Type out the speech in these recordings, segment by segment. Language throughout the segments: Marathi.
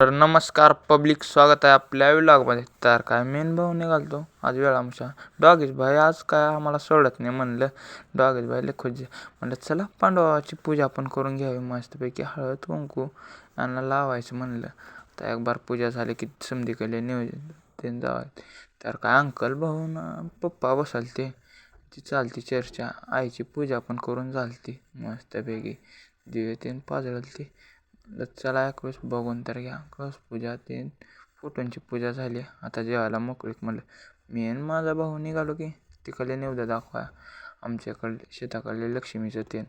तर नमस्कार पब्लिक, स्वागत आहे आपल्या व्लॉगमध्ये. तर काय मेन भाऊ निघालतो आज वेळामशा डॉगेश भाई आज काय आम्हाला सोडत नाही. म्हणलं डॉगेश भाई खुश म्हणलं चला पांडवाची पूजा आपण करून घ्यावी मस्तपैकी हळद कुंकू यांना लावायचं. म्हणलं तर एक बार पूजा झाली की समधीकडे नियोजन ते जावायचं. तर काय अंकल भाऊ ना पप्पा बसालते ती चालती चर्चा, आईची पूजा पण करून झालती मस्तपैकी दिवे तीन पाजळती. चला एक वेळेस बघून तर घ्या कस पूजा ते फोटोंची पूजा झाली. आता जेवायला मोकळीक. म्हणलं मी आणि माझा भाऊ निघालो की तिकडले निवदा दाखवा आमच्याकडले शेताकडले लक्ष्मीचं तेन.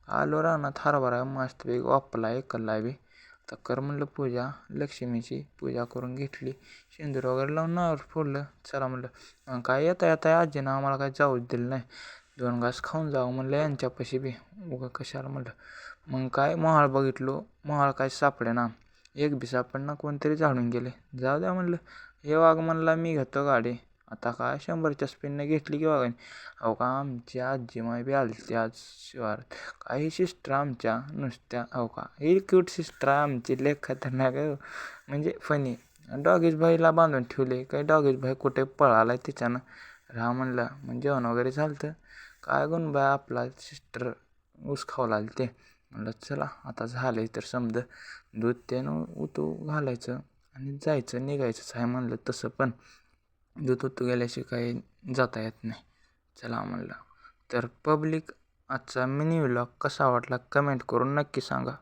आलो रानात हरभरा मस्तपैकी वापला एकला बी. तर कर म्हणलं पूजा लक्ष्मीची पूजा करून घेतली. शेंदूर वगैरे लावून नावर फोडलं. चला म्हणलं काय येता येता आजीनं आम्हाला काय जाऊच दिलं नाही. 2 घास खाऊन जावं म्हणलं यांच्यापाशी बी उगा कशाला म्हणलं. मग काय मोहाळ बघितलो, मोहाळ काय सापडे ना, एक बी सापडना, कोणतरी झाडून गेले. जाऊ द्या म्हणलं हे वाघ म्हणला मी घेतो गाडी. आता काय 100च्या स्पीडनं घेतली की वाघाने. अहो का आमची आजी माय बी आली आज शिवारात. काही सिस्टर आमच्या नुसत्या अहो का ही क्यूट सिस्टर आमची लय खतरनाक आहे म्हणजे फनी. डॉगेश भाईला बांधून ठेवले. काही डॉगेश भाई कुठे पळाला तिच्यानं राहा म्हणलं. मग जेवण वगैरे झालं. काय गुण बाय आपला सिस्टर ऊस खाऊ लागली ते. म्हणलं चला आता झालं तर समजा दूध त्यानं उतू घालायचं आणि जायचं निघायचंच आहे. म्हणलं तसं पण दूध उतू गेल्याशिवाय काही जाता येत नाही. चला म्हणलं. तर पब्लिक आजचा मिनी व्लॉग कसा वाटला कमेंट करून नक्की सांगा.